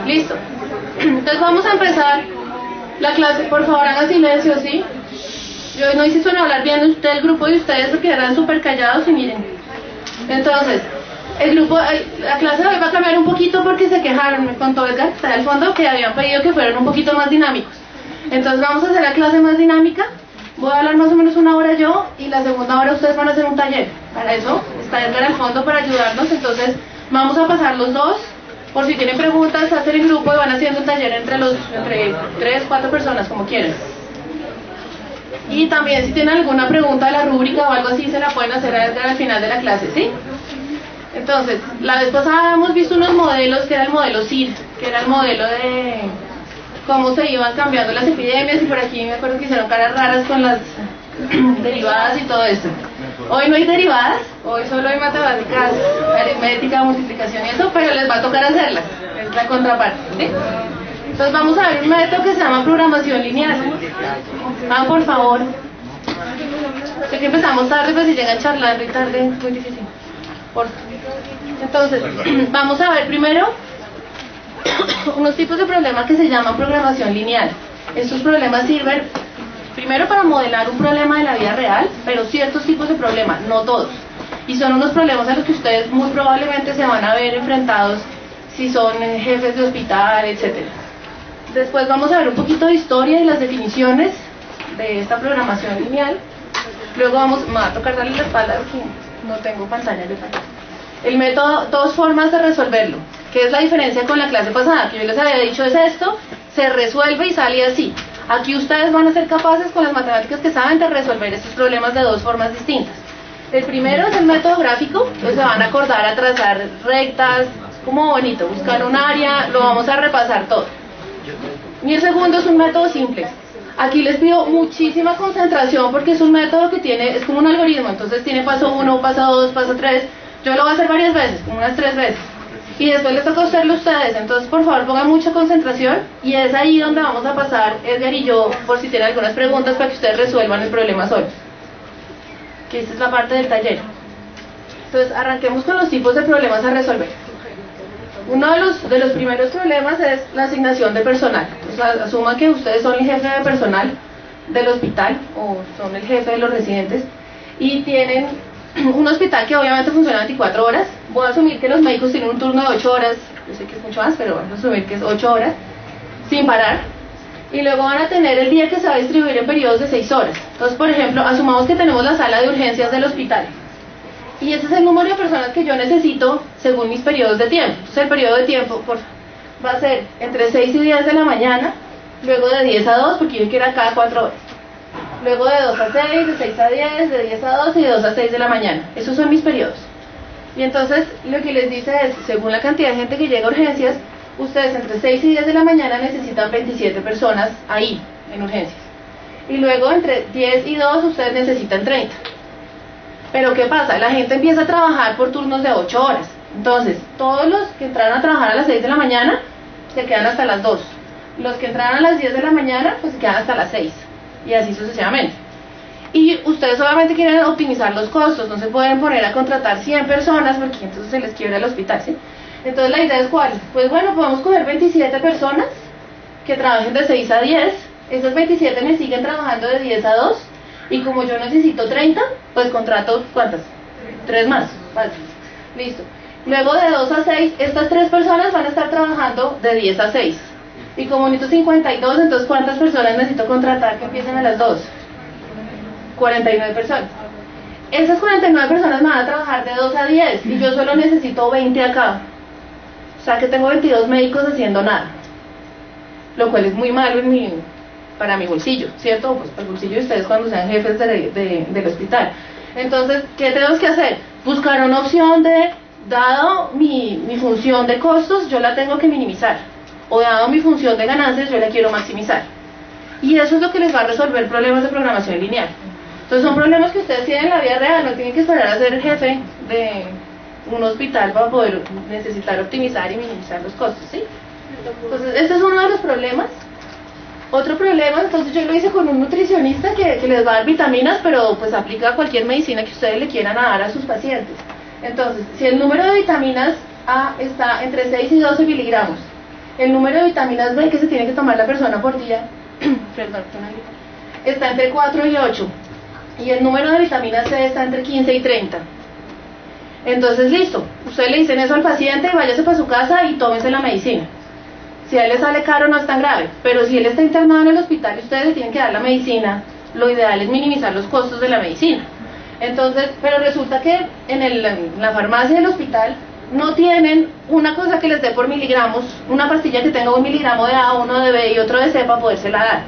Listo. Entonces vamos a empezar la clase. Por favor, hagan silencio, ¿sí? Yo no hice suena hablar bien del grupo de ustedes porque eran súper callados y miren. Entonces, la clase de hoy va a cambiar un poquito porque se quejaron, me contó Edgar, que está al fondo, que habían pedido que fueran un poquito más dinámicos. Entonces vamos a hacer la clase más dinámica. Voy a hablar más o menos una hora yo y la segunda hora ustedes van a hacer un taller. Para eso está Edgar al fondo para ayudarnos. Entonces vamos a pasar los dos. Por si tienen preguntas, hacen en grupo y van haciendo un taller entre 3, 4 personas, como quieran. Y también si tienen alguna pregunta de la rúbrica o algo así, se la pueden hacer a Edgar al final de la clase, ¿sí? Entonces, la vez pasada hemos visto unos modelos, que era el modelo CID, que era el modelo de cómo se iban cambiando las epidemias, y por aquí me acuerdo que hicieron caras raras con las derivadas y todo eso. Hoy no hay derivadas, hoy solo hay matemáticas, aritmética, multiplicación y eso, pero les va a tocar hacerlas, es la contraparte, ¿sí? Entonces vamos a ver un método que se llama programación lineal. Por favor. Sé que empezamos tarde, pero si llegan charlando y tarde es muy difícil. Entonces, vamos a ver primero unos tipos de problemas que se llaman programación lineal. Estos problemas sirven primero para modelar un problema de la vida real, pero ciertos tipos de problemas, no todos. Y son unos problemas a los que ustedes muy probablemente se van a ver enfrentados si son jefes de hospital, etcétera. Después vamos a ver un poquito de historia y las definiciones de esta programación lineal. Luego me va a tocar darle la espalda porque no tengo pantalla de pantalla. El método, dos formas de resolverlo, que es la diferencia con la clase pasada, que yo les había dicho es esto, se resuelve y sale así. Aquí ustedes van a ser capaces con las matemáticas que saben de resolver estos problemas de dos formas distintas. El primero es el método gráfico, entonces se van a acordar a trazar rectas, como bonito, buscar un área, lo vamos a repasar todo. Y el segundo es un método simple. Aquí les pido muchísima concentración porque es un método que es como un algoritmo, entonces tiene paso 1, paso 2, paso 3. Yo lo voy a hacer varias veces, como unas 3 veces. Y después les toca hacerlo a ustedes, entonces por favor pongan mucha concentración y es ahí donde vamos a pasar Edgar y yo por si tienen algunas preguntas para que ustedes resuelvan el problema solo. Que esta es la parte del taller. Entonces arranquemos con los tipos de problemas a resolver. Uno de los primeros problemas es la asignación de personal. Entonces, asuma que ustedes son el jefe de personal del hospital o son el jefe de los residentes y tienen un hospital que obviamente funciona 24 horas. Voy a asumir que los médicos tienen un turno de 8 horas, yo sé que es mucho más, pero vamos a asumir que es 8 horas, sin parar. Y luego van a tener el día que se va a distribuir en periodos de 6 horas. Entonces, por ejemplo, asumamos que tenemos la sala de urgencias del hospital. Y ese es el número de personas que yo necesito según mis periodos de tiempo. Entonces el periodo de tiempo va a ser entre 6 y 10 de la mañana, luego de 10 a 2, porque yo quiero cada 4 horas. Luego de 2 a 6, de 6 a 10, de 10 a 2 y de 2 a 6 de la mañana. Esos son mis periodos. Y entonces lo que les dice es, según la cantidad de gente que llega a urgencias, ustedes entre 6 y 10 de la mañana necesitan 27 personas ahí, en urgencias. Y luego entre 10 y 2 ustedes necesitan 30. Pero ¿qué pasa? La gente empieza a trabajar por turnos de 8 horas. Entonces, todos los que entraron a trabajar a las 6 de la mañana se quedan hasta las 2. Los que entraron a las 10 de la mañana, pues se quedan hasta las 6. Y así sucesivamente. Y ustedes obviamente quieren optimizar los costos, no se pueden poner a contratar 100 personas porque entonces se les quiebra el hospital, ¿sí? Entonces la idea es ¿cuál? Pues bueno, podemos coger 27 personas que trabajen de 6 a 10. Esas 27 me siguen trabajando de 10 a 2. Y como yo necesito 30, pues contrato, ¿cuántas? 3 más. Vale. Listo. Luego de 2 a 6, estas 3 personas van a estar trabajando de 10 a 6. Y como necesito 52, entonces ¿cuántas personas necesito contratar que empiecen a las 2? 49 personas. Esas 49 personas me van a trabajar de 2 a 10 y yo solo necesito 20 acá. O sea que tengo 22 médicos haciendo nada. Lo cual es muy malo para mi bolsillo, ¿cierto? Pues para el bolsillo de ustedes cuando sean jefes del hospital. Entonces, ¿qué tenemos que hacer? Buscar una opción dado mi función de costos, yo la tengo que minimizar. O dado mi función de ganancias, yo la quiero maximizar. Y eso es lo que les va a resolver problemas de programación lineal. Entonces son problemas que ustedes tienen en la vida real, no tienen que esperar a ser jefe de un hospital para poder necesitar optimizar y minimizar los costos, ¿sí? Entonces, este es uno de los problemas. Otro problema, entonces yo lo hice con un nutricionista que les va a dar vitaminas, pero pues aplica a cualquier medicina que ustedes le quieran dar a sus pacientes. Entonces, si el número de vitaminas A está entre 6 y 12 miligramos El número de vitaminas B que se tiene que tomar la persona por día perdón, está entre 4 y 8. Y el número de vitamina C está entre 15 y 30. Entonces, listo. Ustedes le dicen eso al paciente, váyase para su casa y tómese la medicina. Si a él le sale caro, no es tan grave. Pero si él está internado en el hospital y ustedes le tienen que dar la medicina, lo ideal es minimizar los costos de la medicina. Entonces, pero resulta que en la farmacia del hospital no tienen una cosa que les dé por miligramos, una pastilla que tenga 1 miligramo de A, 1 de B y otro de C para podérsela dar,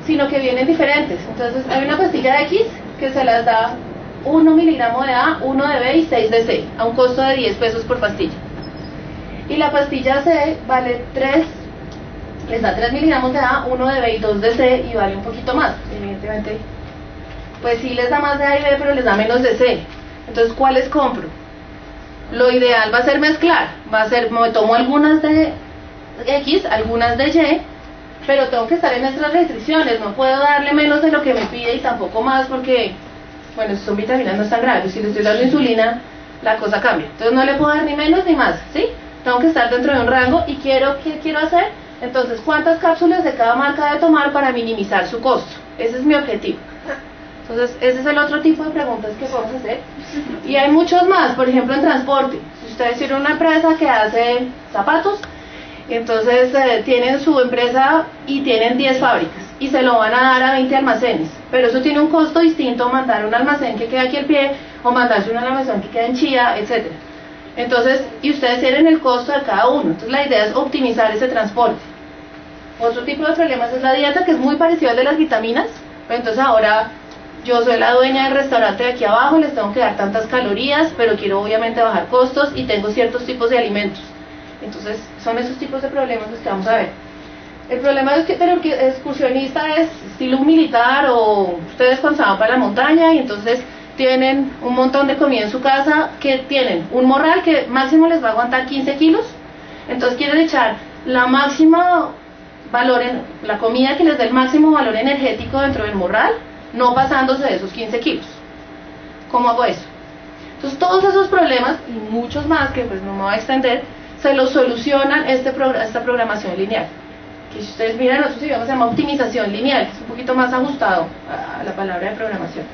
sino que vienen diferentes. Entonces hay una pastilla de X que se las da 1 miligramo de A, 1 de B y 6 de C, a un costo de 10 pesos por pastilla. Y la pastilla C vale 3, les da 3 miligramos de A, 1 de B y 2 de C, y vale un poquito más, evidentemente. Pues sí les da más de A y B, pero les da menos de C. Entonces, ¿cuáles compro? Lo ideal va a ser mezclar, me tomo algunas de X, algunas de Y, pero tengo que estar en nuestras restricciones, no puedo darle menos de lo que me pide y tampoco más porque, bueno, si son vitaminas no es tan grave, si le estoy dando insulina, la cosa cambia. Entonces no le puedo dar ni menos ni más, ¿sí? Tengo que estar dentro de un rango y ¿qué quiero hacer? Entonces, ¿cuántas cápsulas de cada marca debe tomar para minimizar su costo? Ese es mi objetivo. Entonces, ese es el otro tipo de preguntas que podemos hacer. Y hay muchos más, por ejemplo, en transporte. Si ustedes tienen una empresa que hace zapatos, entonces tienen su empresa y tienen 10 fábricas y se lo van a dar a 20 almacenes. Pero eso tiene un costo distinto a mandar un almacén que queda aquí al pie o mandarse un almacén que queda en Chía, etc. Entonces, y ustedes tienen el costo de cada uno. Entonces, la idea es optimizar ese transporte. Otro tipo de problemas es la dieta, que es muy parecido al de las vitaminas. Pero entonces ahora yo soy la dueña del restaurante de aquí abajo, les tengo que dar tantas calorías, pero quiero obviamente bajar costos y tengo ciertos tipos de alimentos. Entonces, son esos tipos de problemas los que vamos a ver. El problema es que el excursionista es estilo militar, o ustedes cuando se van para la montaña y entonces tienen un montón de comida en su casa, que tienen un morral que máximo les va a aguantar 15 kilos, entonces quieren echar la máxima valor en la comida que les dé el máximo valor energético dentro del morral, no pasándose de esos 15 kilos. ¿Cómo hago eso? Entonces todos esos problemas y muchos más que pues no me voy a extender, se los solucionan esta programación lineal, que si ustedes miran, nosotros se llama optimización lineal, que es un poquito más ajustado a la palabra de programación.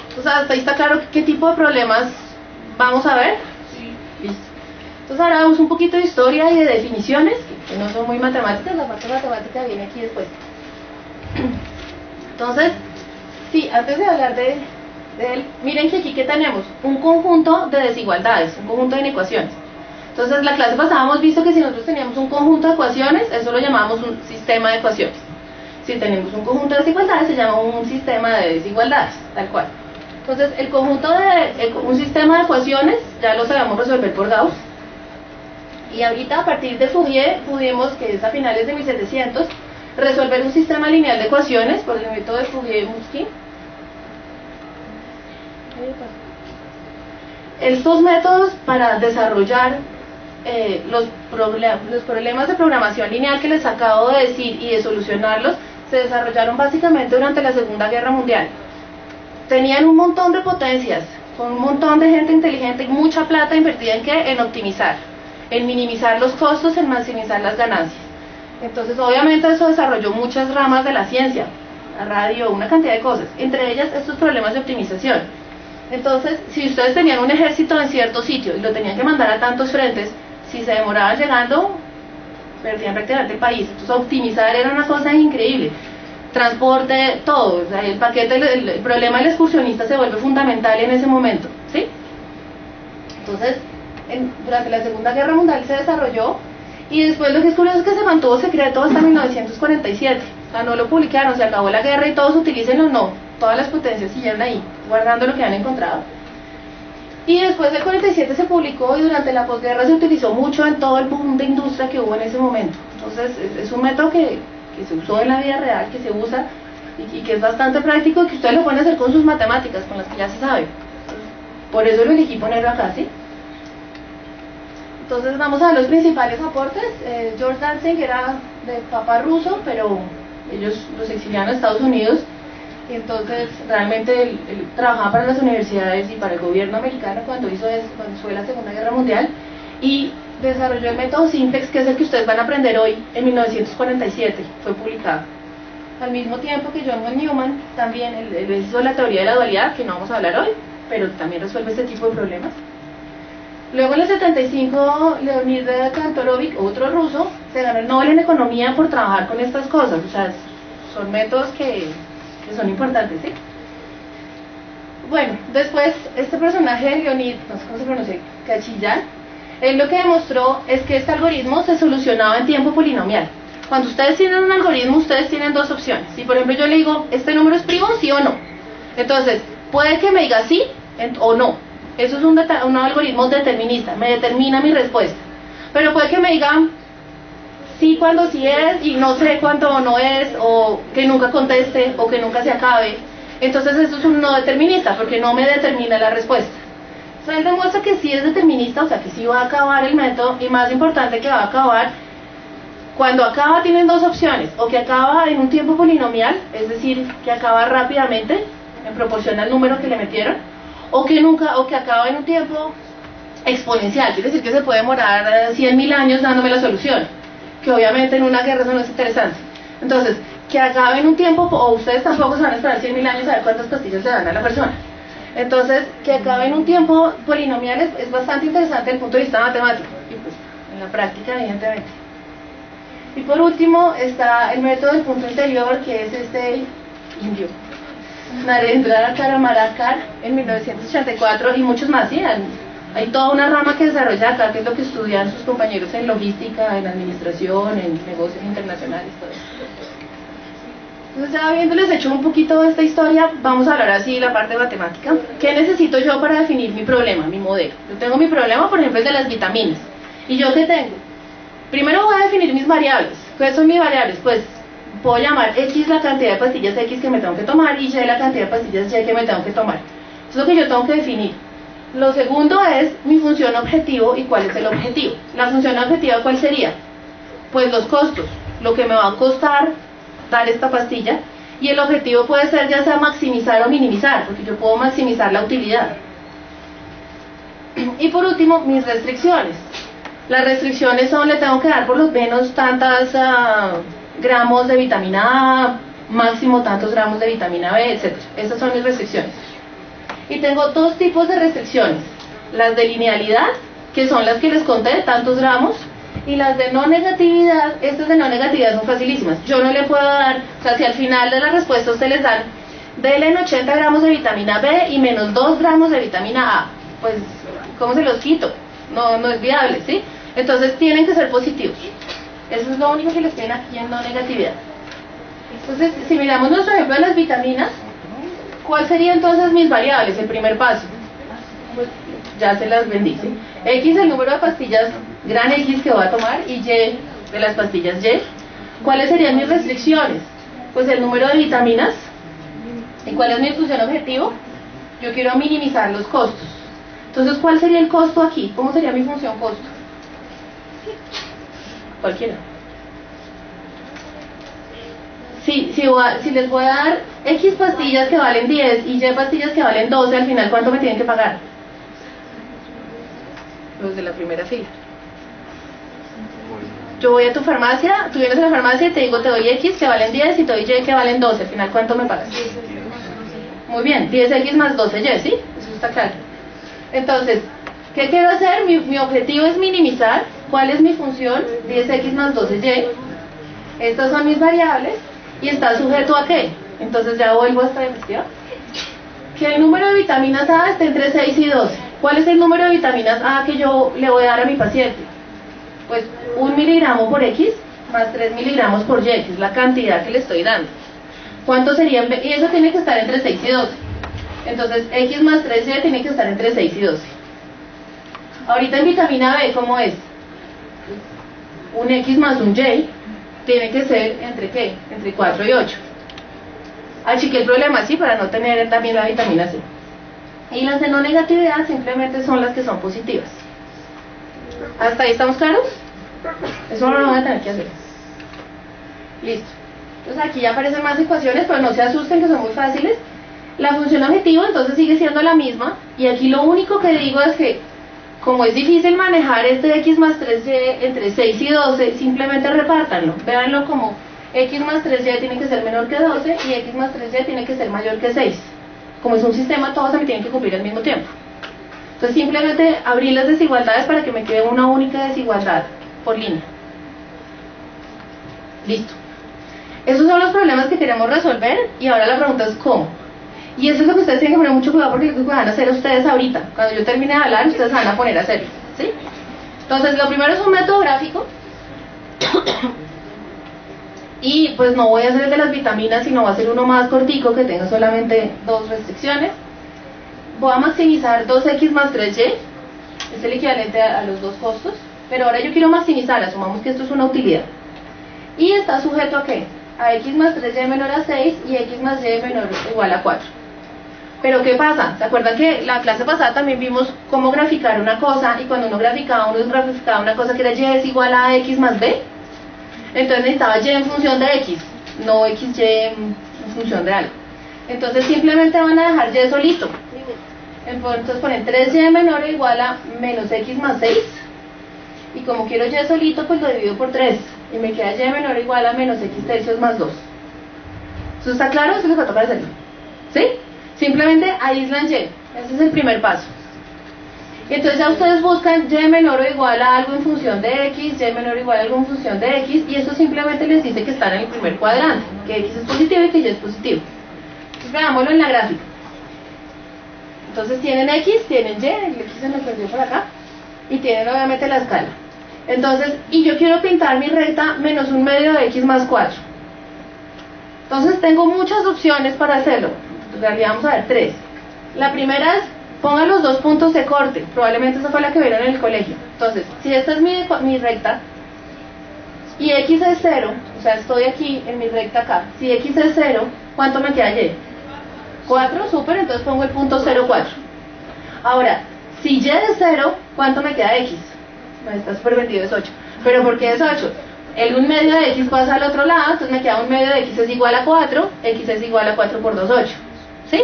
Entonces, hasta ahí está claro qué tipo de problemas vamos a ver. Sí. Listo. Entonces ahora vamos un poquito de historia y de definiciones, que no son muy matemáticas, la parte matemática viene aquí después. Entonces, sí, antes de hablar de él, miren que aquí que tenemos un conjunto de desigualdades, un conjunto de inecuaciones. Entonces, la clase pasada hemos visto que si nosotros teníamos un conjunto de ecuaciones, eso lo llamamos un sistema de ecuaciones. Si tenemos un conjunto de desigualdades, se llama un sistema de desigualdades, tal cual. Entonces, el conjunto de un sistema de ecuaciones ya lo sabemos resolver por Gauss. Y ahorita, a partir de Fourier, pudimos, que es a finales de 1700, resolver un sistema lineal de ecuaciones por el método de Fourier-Musky. Estos métodos para desarrollar los problemas de programación lineal que les acabo de decir y de solucionarlos, se desarrollaron básicamente durante la Segunda Guerra Mundial. Tenían un montón de potencias, con un montón de gente inteligente y mucha plata invertida en ¿qué? En optimizar, en minimizar los costos, en maximizar las ganancias. Entonces, obviamente eso desarrolló muchas ramas de la ciencia, la radio, una cantidad de cosas, entre ellas estos problemas de optimización. Entonces, si ustedes tenían un ejército en cierto sitio y lo tenían que mandar a tantos frentes, si se demoraban llegando, perdían prácticamente el país. Entonces, optimizar era una cosa increíble. Transporte, todo, o sea, el paquete, el problema del excursionista se vuelve fundamental en ese momento, ¿sí? Entonces, durante la Segunda Guerra Mundial se desarrolló, y después lo que es curioso es que se mantuvo secreto hasta 1947, o sea, no lo publicaron, se acabó la guerra y todos utilícenlo, no, todas las potencias siguieron ahí, guardando lo que han encontrado. Y después del 47 se publicó y durante la posguerra se utilizó mucho en todo el boom de industria que hubo en ese momento. Entonces, es un método que se usó en la vida real, que se usa y que es bastante práctico, que ustedes lo pueden hacer con sus matemáticas, con las que ya se sabe. Por eso lo elegí ponerlo acá, ¿sí? Entonces vamos a ver los principales aportes. George Dantzig era de papá ruso, pero ellos los exiliaron a Estados Unidos, y entonces realmente él trabajaba para las universidades y para el gobierno americano cuando hizo eso, cuando fue la Segunda Guerra Mundial, y desarrolló el método Simplex, que es el que ustedes van a aprender hoy, en 1947, fue publicado. Al mismo tiempo que John von Neumann, también él hizo la teoría de la dualidad, que no vamos a hablar hoy, pero también resuelve este tipo de problemas. Luego en el 75, Leonid Kantorovich, otro ruso, se ganó el Nobel en Economía por trabajar con estas cosas. O sea, son métodos que son importantes, ¿sí? Bueno, después este personaje de Leonid, no sé cómo se pronuncia, Kachillan, él lo que demostró es que este algoritmo se solucionaba en tiempo polinomial. Cuando ustedes tienen un algoritmo, ustedes tienen dos opciones. Si por ejemplo yo le digo, ¿este número es primo, sí o no? Entonces, puede que me diga sí o no. Eso es un algoritmo determinista, me determina mi respuesta. Pero puede que me diga sí cuando sí es y no sé cuándo no es, o que nunca conteste, o que nunca se acabe. Entonces eso es un no determinista, porque no me determina la respuesta. O sea, él demuestra que sí es determinista, o sea que sí va a acabar el método, y más importante que va a acabar, cuando acaba tienen dos opciones, o que acaba en un tiempo polinomial, es decir, que acaba rápidamente, en proporción al número que le metieron, o que acaba en un tiempo exponencial, quiere decir que se puede demorar 100.000 años dándome la solución, que obviamente en una guerra eso no es interesante. Entonces, que acabe en un tiempo, o ustedes tampoco se van a esperar 100.000 años a ver cuántas pastillas le dan a la persona. Entonces, que acabe en un tiempo polinomial es bastante interesante desde el punto de vista matemático, y pues en la práctica evidentemente. Y por último está el método del punto interior, que es este indio, Narendra Karamarakar, en 1984, y muchos más, ¿sí? Hay toda una rama que desarrolla acá, que es lo que estudian sus compañeros en logística, en administración, en negocios internacionales, todo eso. Entonces, ya habiéndoles hecho un poquito de esta historia, vamos a hablar así de la parte matemática. ¿Qué necesito yo para definir mi problema, mi modelo? Yo tengo mi problema, por ejemplo, el de las vitaminas. ¿Y yo qué tengo? Primero voy a definir mis variables. ¿Cuáles son mis variables? Pues puedo llamar X la cantidad de pastillas X que me tengo que tomar y Y la cantidad de pastillas Y que me tengo que tomar. Eso es lo que yo tengo que definir. Lo segundo es mi función objetivo y cuál es el objetivo. La función objetiva, ¿cuál sería? Pues los costos, lo que me va a costar dar esta pastilla, y el objetivo puede ser ya sea maximizar o minimizar, porque yo puedo maximizar la utilidad. Y por último, mis restricciones. Las restricciones son, le tengo que dar por lo menos tantas gramos de vitamina A, máximo tantos gramos de vitamina B, etc. Esas son mis restricciones. Y tengo dos tipos de restricciones: las de linealidad, que son las que les conté de tantos gramos, y las de no negatividad. Estas de no negatividad son facilísimas. Yo no le puedo dar, o sea, si al final de la respuesta ustedes les dan denle en 80 gramos de vitamina B y menos 2 gramos de vitamina A, pues ¿cómo se los quito? No es viable, ¿sí? Entonces tienen que ser positivos. Eso es lo único que les tienen aquí en no negatividad. Entonces, si miramos nuestro ejemplo de las vitaminas, ¿cuál sería entonces mis variables? El primer paso, pues ya se las bendice. X, el número de pastillas gran X que voy a tomar, y Y de las pastillas Y. ¿Cuáles serían mis restricciones? Pues el número de vitaminas. ¿Y cuál es mi función objetivo? Yo quiero minimizar los costos. Entonces, ¿cuál sería el costo aquí? ¿Cómo sería mi función costo? Cualquiera. Si les voy a dar X pastillas que valen 10 y Y pastillas que valen 12, al final, ¿cuánto me tienen que pagar? Los de la primera fila. Yo voy a tu farmacia, tú vienes a la farmacia y te digo, te doy X que valen 10 y te doy Y que valen 12. Al final, ¿cuánto me pagas? Muy bien, 10X más 12Y, ¿sí? Eso está claro. Entonces, ¿qué quiero hacer? Mi objetivo es minimizar. ¿Cuál es mi función? 10X más 12Y. Estas son mis variables. ¿Y está sujeto a qué? Entonces ya vuelvo a esta diapositiva. Que el número de vitaminas A esté entre 6 y 12. ¿Cuál es el número de vitaminas A que yo le voy a dar a mi paciente? Pues 1 miligramo por X más 3 miligramos por Y, que es la cantidad que le estoy dando. ¿Cuánto sería? Y eso tiene que estar entre 6 y 12. Entonces X más 3Y tiene que estar entre 6 y 12. Ahorita en vitamina B, ¿cómo es? Un X más un Y tiene que ser entre ¿qué? Entre 4 y 8. Achiqué el problema así para no tener también la vitamina C. Y las de no negatividad simplemente son las que son positivas. ¿Hasta ahí estamos claros? Eso no lo van a tener que hacer. Listo. Entonces aquí ya aparecen más ecuaciones, pero no se asusten que son muy fáciles. La función objetivo entonces sigue siendo la misma, y aquí lo único que digo es que Como es difícil manejar este x más 3y entre 6 y 12, simplemente repártanlo. Véanlo como x más 3y tiene que ser menor que 12 y x más 3y tiene que ser mayor que 6. Como es un sistema, todos se me tienen que cumplir al mismo tiempo. Entonces simplemente abrí las desigualdades para que me quede una única desigualdad por línea. Listo. Esos son los problemas que queremos resolver y ahora la pregunta es ¿cómo? Y eso es lo que ustedes tienen que poner mucho cuidado porque es lo que van a hacer ustedes ahorita. Cuando yo termine de hablar, ustedes van a poner a hacerlo, ¿sí? Entonces, lo primero es un método gráfico. Y pues no voy a hacer el de las vitaminas, sino va a ser uno más cortico que tenga solamente 2 restricciones. Voy a maximizar 2x más 3y. Es el equivalente a los 2 costos. Pero ahora yo quiero maximizar, asumamos que esto es una utilidad. Y está sujeto a ¿qué? A x más 3y menor a 6 y x más y menor o igual a 4. Pero ¿qué pasa? ¿Se acuerdan que la clase pasada también vimos cómo graficar una cosa? Y cuando uno graficaba una cosa que era y es igual a x más b. Entonces necesitaba y en función de x, no xy en función de algo. Entonces simplemente van a dejar y solito. Entonces ponen 3y menor o igual a menos x más 6. Y como quiero y solito, pues lo divido por 3. Y me queda y menor o igual a menos x tercios más 2. ¿Eso está claro? Eso es lo que toca hacerlo. ¿Sí? Simplemente aíslan y. Ese es el primer paso. Y entonces ya ustedes buscan y menor o igual a algo en función de x, y menor o igual a algo en función de x, y eso simplemente les dice que están en el primer cuadrante, que x es positivo y que y es positivo. Entonces veámoslo en la gráfica. Entonces tienen x, tienen y, el x se me perdió por acá, y tienen obviamente la escala. Entonces, y yo quiero pintar mi recta menos un medio de x más 4. Entonces tengo muchas opciones para hacerlo. En realidad vamos a ver 3. La primera es, pongan los 2 puntos de corte. Probablemente esa fue la que vieron en el colegio. Entonces, si esta es mi recta, y x es 0, o sea, estoy aquí en mi recta acá. Si x es 0, ¿cuánto me queda y? 4, súper, entonces pongo el punto 0, 4. Ahora, si y es 0, ¿cuánto me queda x? Está súper vendido, es 8. ¿Pero por qué es 8? El 1 medio de x pasa al otro lado, entonces me queda 1 medio de x es igual a 4, x es igual a 4 por 2, 8. ¿Sí?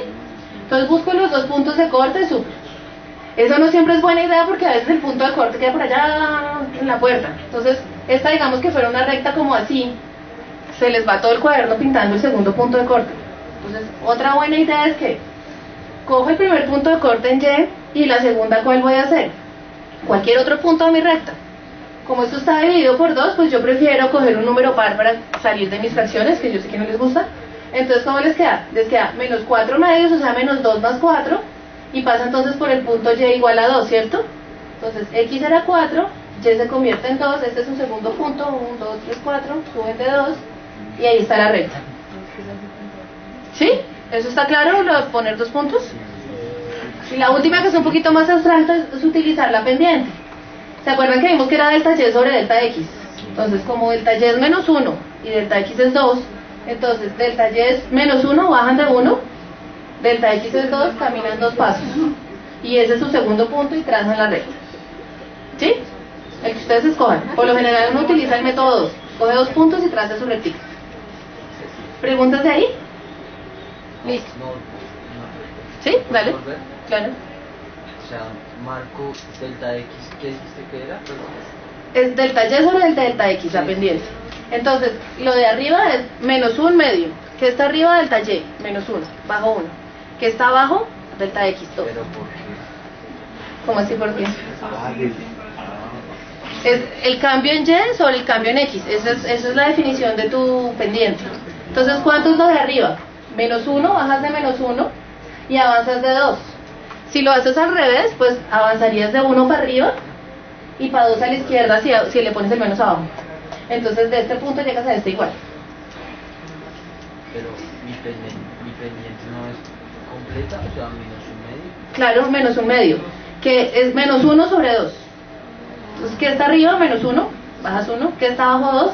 Entonces busco los 2 puntos de corte, súper. Eso no siempre es buena idea porque a veces el punto de corte queda por allá en la puerta. Entonces, esta digamos que fuera una recta como así, se les va todo el cuaderno pintando el segundo punto de corte. Entonces, otra buena idea es que cojo el primer punto de corte en y la segunda, ¿cuál voy a hacer? Cualquier otro punto de mi recta. Como esto está dividido por 2, pues yo prefiero coger un número par para salir de mis fracciones, que yo sé que no les gusta. Entonces, ¿cómo les queda? Les queda menos 4 medios, o sea, menos 2 más 4, y pasa entonces por el punto y igual a 2, ¿cierto? Entonces, x era 4, y se convierte en 2, este es un segundo punto, 1, 2, 3, 4, suben de 2, y ahí está la recta. ¿Sí? ¿Eso está claro, lo de poner 2 puntos? Y la última, que es un poquito más abstracta, es utilizar la pendiente. ¿Se acuerdan que vimos que era delta y sobre delta x? Entonces, como delta y es menos 1 y delta x es 2, entonces delta y es menos 1, bajan de 1, delta x es 2, caminan 2 pasos. Y ese es su segundo punto y trazan la recta. ¿Sí? El que ustedes escojan. Por lo general uno utiliza el método 2. Coge 2 puntos y traza su rectica. ¿Preguntas de ahí? Listo. ¿Sí? Dale. Claro. O sea, marco delta x, ¿qué dijiste que era? Es delta y sobre delta x, la pendiente. Entonces, lo de arriba es menos 1 medio. ¿Qué está arriba? Delta y, menos 1, bajo 1. ¿Qué está abajo? Delta x, 2. ¿Pero por qué? ¿Cómo así por qué? Es el cambio en y sobre el cambio en x. Esa es la definición de tu pendiente. Entonces, ¿cuánto es lo de arriba? Menos 1, bajas de menos 1 y avanzas de 2. Si lo haces al revés, pues avanzarías de 1 para arriba y para 2 a la izquierda si le pones el menos abajo. Entonces de este punto llegas a este igual. Pero mi pendiente no es completa, o sea, menos 1 medio. Claro, menos 1 medio, que es menos 1 sobre 2. Entonces, ¿qué está arriba? Menos 1, bajas 1. ¿Qué está abajo? 2,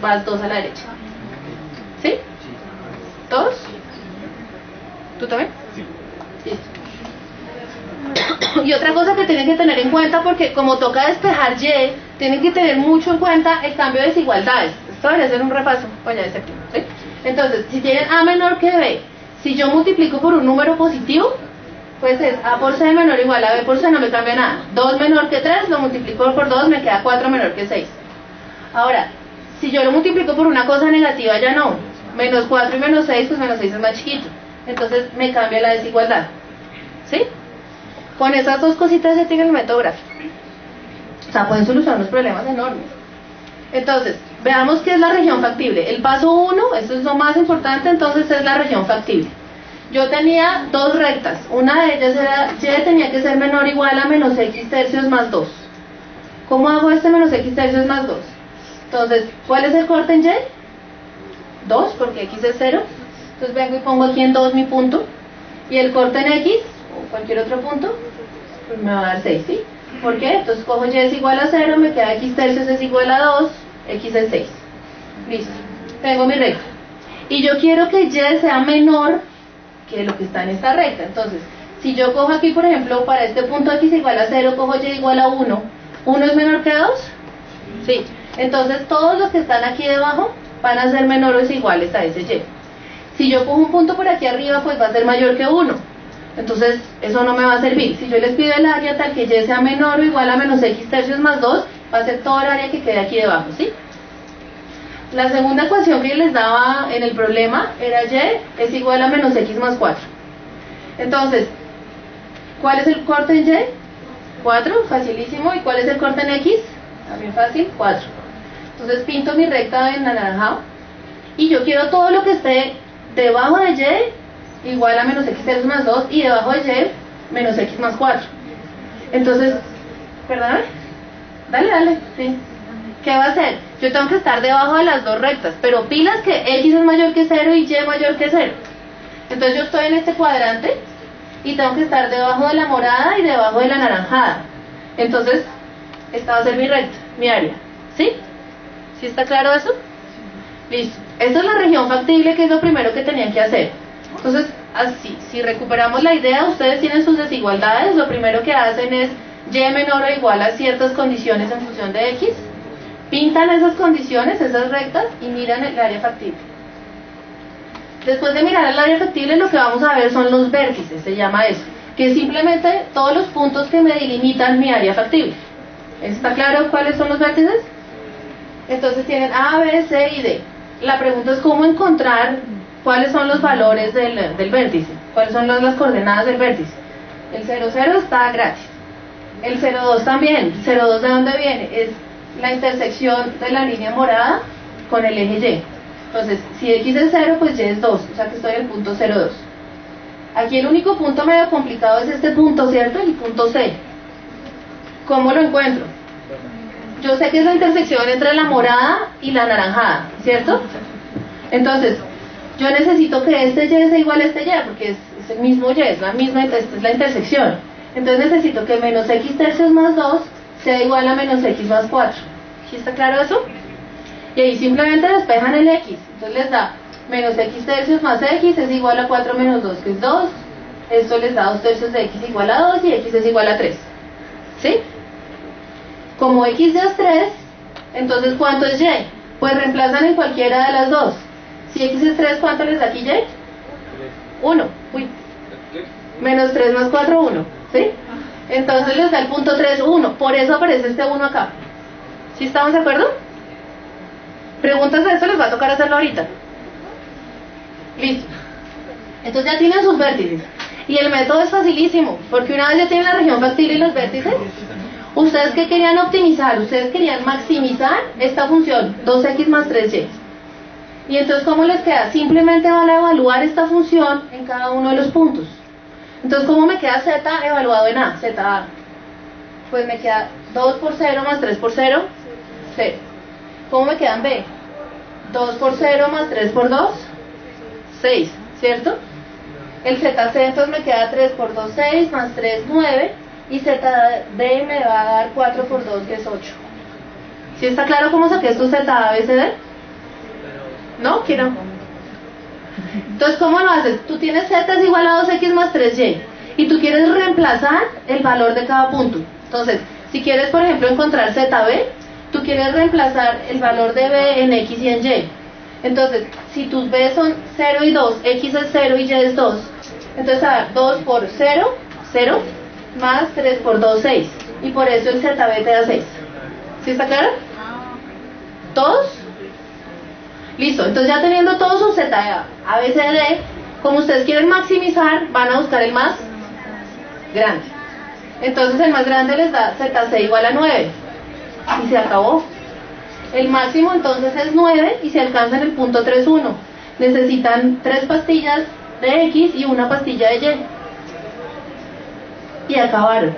vas 2 a la derecha. ¿Sí? Sí. ¿Todos? ¿Tú también? Sí. Listo. Y otra cosa que tienen que tener en cuenta, porque como toca despejar y, tienen que tener mucho en cuenta el cambio de desigualdades. Esto debería ser un repaso, pues ya de séptimo, ¿sí? Entonces, si tienen a menor que b, si yo multiplico por un número positivo, Pues es A por C menor o igual a B por C, no me cambia nada. 2 menor que 3, lo multiplico por 2, me queda 4 menor que 6. Ahora, si yo lo multiplico por una cosa negativa, ya no. Menos 4 y menos 6, pues menos 6 es más chiquito. Entonces me cambia la desigualdad. ¿Sí? Con esas dos cositas ya tienen el método gráfico. O sea, pueden solucionar unos problemas enormes. Entonces, veamos qué es la región factible. El paso 1, esto es lo más importante, entonces es la región factible. Yo tenía dos rectas. Una de ellas era y tenía que ser menor o igual a menos x tercios más 2. ¿Cómo hago este menos x tercios más 2? Entonces, ¿cuál es el corte en y? 2, porque x es 0. Entonces vengo y pongo aquí en 2 mi punto. Y el corte en x, o cualquier otro punto, pues me va a dar 6, ¿sí? ¿Por qué? Entonces cojo y es igual a 0, me queda x tercios es igual a 2, x es 6. Listo. Tengo mi recta. Y yo quiero que y sea menor que lo que está en esta recta. Entonces, si yo cojo aquí, por ejemplo, para este punto x igual a 0, cojo y igual a 1, ¿1 es menor que 2? Sí. Entonces, todos los que están aquí debajo van a ser menores o iguales a ese y. Si yo pongo un punto por aquí arriba, pues va a ser mayor que 1. Entonces, eso no me va a servir. Si yo les pido el área tal que y sea menor o igual a menos x tercios más 2, va a ser todo el área que quede aquí debajo, ¿sí? La segunda ecuación que les daba en el problema era y es igual a menos x más 4. Entonces, ¿cuál es el corte en y? 4, facilísimo. ¿Y cuál es el corte en x? También fácil, 4. Entonces pinto mi recta en anaranjado y yo quiero todo lo que esté debajo de y igual a menos x tercios más 2 y debajo de y menos x más 4. Entonces, perdóname, dale, sí. ¿Qué va a hacer? Yo tengo que estar debajo de las dos rectas, pero pilas que x es mayor que 0 y y mayor que 0. Entonces yo estoy en este cuadrante y tengo que estar debajo de la morada y debajo de la anaranjada. Entonces, esta va a ser mi recta, mi área. ¿Sí? ¿Sí está claro eso? Listo. Esta es la región factible, que es lo primero que tenían que hacer. Entonces, así, si recuperamos la idea, ustedes tienen sus desigualdades, lo primero que hacen es y menor o igual a ciertas condiciones en función de x, pintan esas condiciones, esas rectas, y miran el área factible. Después de mirar el área factible, lo que vamos a ver son los vértices, se llama eso, que es simplemente todos los puntos que me delimitan mi área factible. ¿Está claro cuáles son los vértices? Entonces tienen A, B, C y D. La pregunta es cómo encontrar cuáles son los valores del vértice, cuáles son las coordenadas del vértice. El 0, 0 está gratis. El 0, 2 también. 0, 2 ¿de dónde viene? Es la intersección de la línea morada con el eje Y. Entonces, si x es 0, pues y es 2, o sea que estoy en el punto 0, 2. Aquí el único punto medio complicado es este punto, ¿cierto? El punto C. ¿Cómo lo encuentro? Yo sé que es la intersección entre la morada y la anaranjada, ¿cierto? Entonces, yo necesito que este y sea igual a este y, porque es el mismo y, es la misma, esta es la intersección. Entonces necesito que menos x tercios más 2 sea igual a menos x más 4. ¿Sí está claro eso? Y ahí simplemente despejan el x. Entonces les da menos x tercios más x es igual a 4 menos 2, que es 2. Esto les da 2 tercios de x igual a 2 y x es igual a 3. ¿Sí? Como x ya es 3, entonces ¿cuánto es y? Pues reemplazan en cualquiera de las dos. Si x es 3, ¿cuánto les da aquí y? 1. Uy. Menos 3 más 4, 1. ¿Sí? Entonces les da el punto 3, 1. Por eso aparece este 1 acá. ¿Sí estamos de acuerdo? Preguntas de esto les va a tocar hacerlo ahorita. Listo. Entonces ya tienen sus vértices. Y el método es facilísimo, porque una vez ya tienen la región factible y los vértices, ¿ustedes qué querían optimizar? Ustedes querían maximizar esta función, 2x más 3y. Y entonces, ¿cómo les queda? Simplemente van a evaluar esta función en cada uno de los puntos. Entonces, ¿cómo me queda z evaluado en A? ZA. Pues me queda 2 por 0 más 3 por 0, 0. ¿Cómo me queda en B? 2 por 0 más 3 por 2, 6, ¿cierto? El ZC entonces me queda 3 por 2, 6, más 3, 9. Y ZD me va a dar 4 por 2, que es 8. ¿Sí está claro cómo saqué estos ZA, B, C, D? ¿No? ¿Quiero? Entonces, ¿cómo lo haces? Tú tienes Z es igual a 2x más 3y y tú quieres reemplazar el valor de cada punto. Entonces, si quieres, por ejemplo, encontrar ZB, tú quieres reemplazar el valor de B en X y en Y. Entonces, si tus B son 0 y 2, X es 0 y Y es 2, entonces, a ver, 2 por 0 0 más 3 por 2, 6. Y por eso el ZB te da 6. ¿Sí está claro? ¿Todos? Listo, entonces ya teniendo todos sus ZA, A, B, C, D, como ustedes quieren maximizar, van a buscar el más grande. Entonces el más grande les da ZC igual a 9. Y se acabó. El máximo entonces es 9 y se alcanza en el punto 3,1. Necesitan 3 pastillas de X y una pastilla de Y. Y acabaron.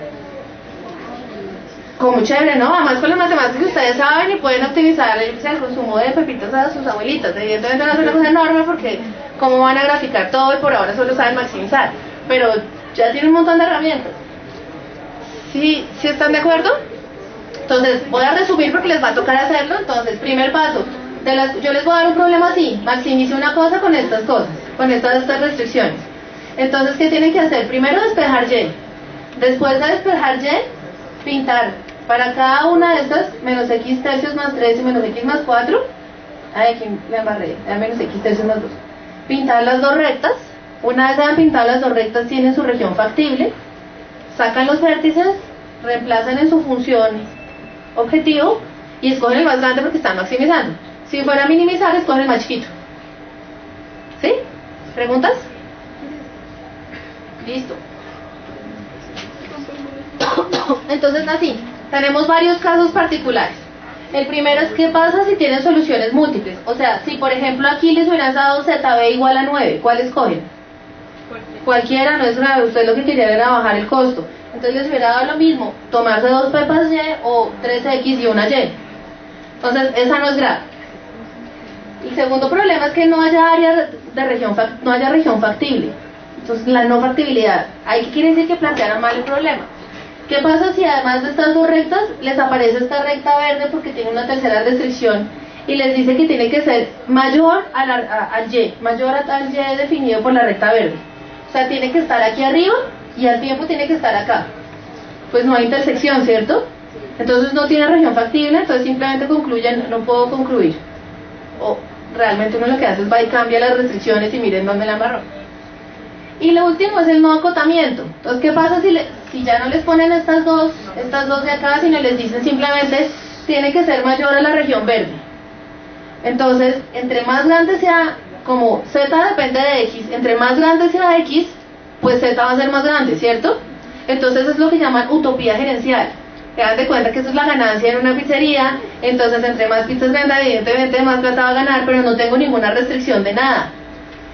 Como chévere, ¿no? Además con las matemáticas ustedes saben y pueden optimizar el consumo de pepitas a sus abuelitas. Evidentemente no es una cosa enorme porque cómo van a graficar todo y por ahora solo saben maximizar. Pero ya tienen un montón de herramientas. ¿Sí están de acuerdo? Entonces voy a resumir porque les va a tocar hacerlo. Entonces, primer paso. Yo les voy a dar un problema así. Maximice una cosa con estas cosas, con estas restricciones. Entonces, ¿qué tienen que hacer? Primero despejar Y. Después de despejar Y, pintar para cada una de estas menos X tercios más 3 y menos X más 4. Ay, aquí me embarré, menos X tercios más 2. Pintar las dos rectas. Una vez hayan pintado las dos rectas, tienen su región factible. Sacan los vértices, reemplazan en su función objetivo y escogen el más grande porque están maximizando. Si fuera a minimizar, escogen el más chiquito. ¿Sí? ¿Preguntas? Listo. Entonces así, tenemos varios casos particulares. El primero es qué pasa si tienen soluciones múltiples. O sea, si por ejemplo aquí les hubieran dado ZB igual a 9, ¿cuál escogen? Cualquiera, no es grave, ustedes lo que querían era bajar el costo. Entonces les hubiera dado lo mismo, tomarse 2 pepas Y o 3X y una Y. Entonces esa no es grave. El segundo problema es que no haya área de región, no haya región factible. Entonces la no factibilidad, ahí quiere decir que plantearon mal el problema. ¿Qué pasa si además de estas dos rectas les aparece esta recta verde porque tiene una tercera restricción y les dice que tiene que ser mayor al Y, mayor al Y definido por la recta verde? O sea, tiene que estar aquí arriba y al tiempo tiene que estar acá. Pues no hay intersección, ¿cierto? Entonces no tiene región factible, entonces simplemente concluyen, no puedo concluir. O realmente uno lo que hace es va y cambia las restricciones y miren dónde la amarró. Y lo último es el no acotamiento. Entonces, ¿qué pasa si ya no les ponen estas dos de acá, sino les dicen simplemente tiene que ser mayor a la región verde? Entonces, entre más grande sea, como Z depende de X, entre más grande sea X, pues Z va a ser más grande, ¿cierto? Entonces es lo que llaman utopía gerencial. Se dan de cuenta que eso es la ganancia en una pizzería, entonces entre más pizzas venda, evidentemente más plata va a ganar, pero no tengo ninguna restricción de nada.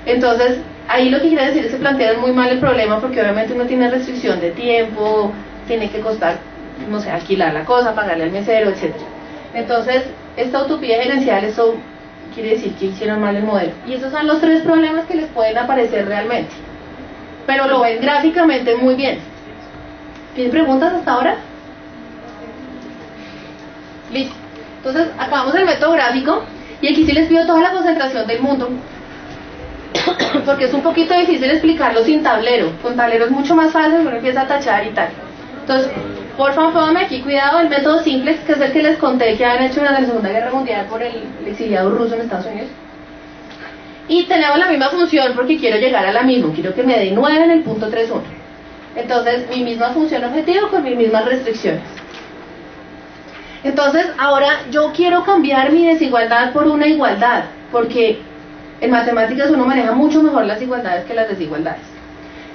Entonces, ahí lo que quiere decir es que plantearon muy mal el problema porque obviamente uno tiene restricción de tiempo, tiene que costar, no sé, alquilar la cosa, pagarle al mesero, etc. Entonces, esta utopía gerencial, eso quiere decir que hicieron mal el modelo. Y esos son los 3 problemas que les pueden aparecer realmente. Pero lo ven gráficamente muy bien. ¿Tienen preguntas hasta ahora? Listo. Entonces, acabamos el método gráfico y aquí sí les pido toda la concentración del mundo porque es un poquito difícil explicarlo sin tablero. Con tablero es mucho más fácil, uno empieza a tachar y tal. Entonces, por favor, pónganme aquí cuidado, el método simplex, que es el que les conté que habían hecho durante la Segunda Guerra Mundial por el exiliado ruso en Estados Unidos. Y tenemos la misma función porque quiero llegar a la misma, quiero que me dé 9 en el punto 3,1. Entonces, mi misma función objetivo con mis mismas restricciones. Entonces, ahora yo quiero cambiar mi desigualdad por una igualdad, porque en matemáticas uno maneja mucho mejor las igualdades que las desigualdades.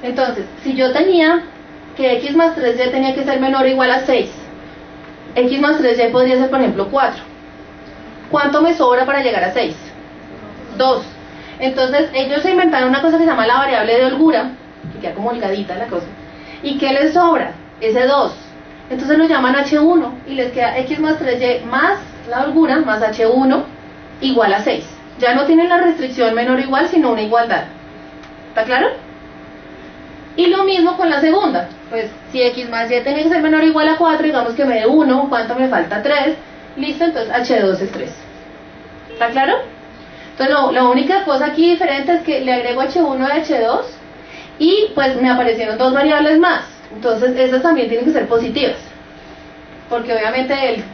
Entonces, si yo tenía que X más 3Y tenía que ser menor o igual a 6, X más 3Y podría ser, por ejemplo, 4. ¿Cuánto me sobra para llegar a 6? 2. Entonces, ellos se inventaron una cosa que se llama la variable de holgura, que queda como holgadita la cosa. ¿Y qué les sobra? Ese 2. Entonces lo llaman H1 y les queda X más 3Y más la holgura más H1 igual a 6. Ya no tienen la restricción menor o igual, sino una igualdad. ¿Está claro? Y lo mismo con la segunda. Pues si X más Y tiene que ser menor o igual a 4, digamos que me dé 1, ¿cuánto me falta? 3. Listo, entonces H2 es 3. ¿Está claro? Entonces la única cosa aquí diferente es que le agrego H1 a H2 y pues me aparecieron 2 variables más. Entonces esas también tienen que ser positivas. Porque obviamente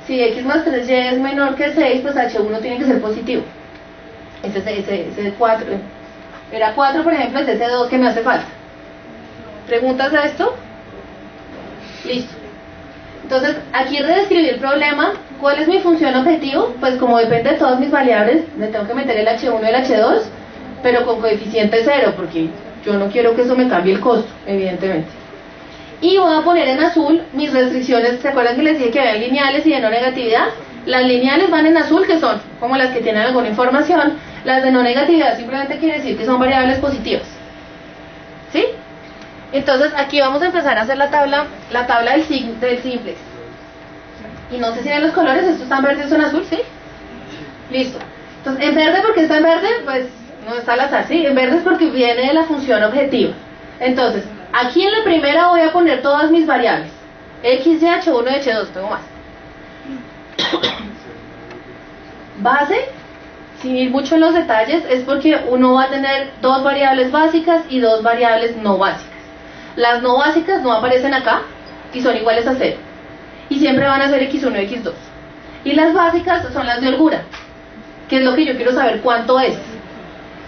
si X más 3Y es menor que 6, pues H1 tiene que ser positivo. Ese 4, era 4 por ejemplo, es ese 2 que me hace falta. ¿Preguntas a esto? Listo. Entonces, aquí redescribí el problema. ¿Cuál es mi función objetivo? Pues como depende de todas mis variables, me tengo que meter el H1 y el H2, pero con coeficiente 0, porque yo no quiero que eso me cambie el costo, evidentemente. Y voy a poner en azul mis restricciones. ¿Se acuerdan que les dije que había lineales y de no negatividad? Las lineales van en azul, que son como las que tienen alguna información. Las de no negatividad simplemente quiere decir que son variables positivas. ¿Sí? Entonces aquí vamos a empezar a hacer la tabla del simplex. Y no sé si ven los colores, estos están verdes, son azul, ¿sí? Listo. Entonces en verde, porque está en verde, pues no está al azar, ¿sí? En verde es porque viene de la función objetiva. Entonces, aquí en la primera voy a poner todas mis variables. X de H1 y H2, tengo más. Base, sin ir mucho en los detalles, es porque uno va a tener dos variables básicas y dos variables no básicas. Las no básicas no aparecen acá y son iguales a 0. Y siempre van a ser X1 y X2. Y las básicas son las de holgura, que es lo que yo quiero saber cuánto es.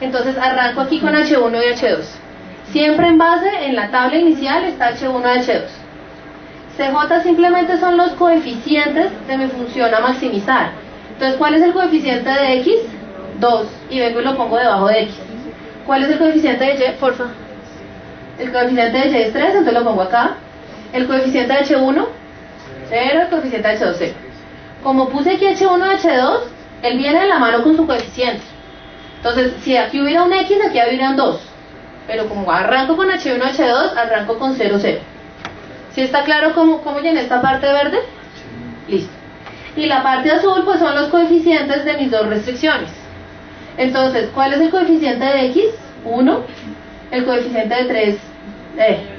Entonces arranco aquí con H1 y H2. Siempre en base, en la tabla inicial está H1 y H2. CJ simplemente son los coeficientes de mi función a maximizar. Entonces, ¿cuál es el coeficiente de X? 2. Y vengo y lo pongo debajo de X. ¿Cuál es el coeficiente de Y? Porfa. El coeficiente de Y es 3, entonces lo pongo acá. El coeficiente de H1, 0. El coeficiente de H2, 0. Como puse aquí H1 y H2, él viene de la mano con su coeficiente. Entonces, si aquí hubiera un X, aquí hubiera un 2. Pero como arranco con H1 y H2, arranco con 0, 0. ¿Sí está claro cómo llené esta parte verde? Listo. Y la parte azul, pues son los coeficientes de mis dos restricciones. Entonces, ¿cuál es el coeficiente de X? 1. El coeficiente de 3,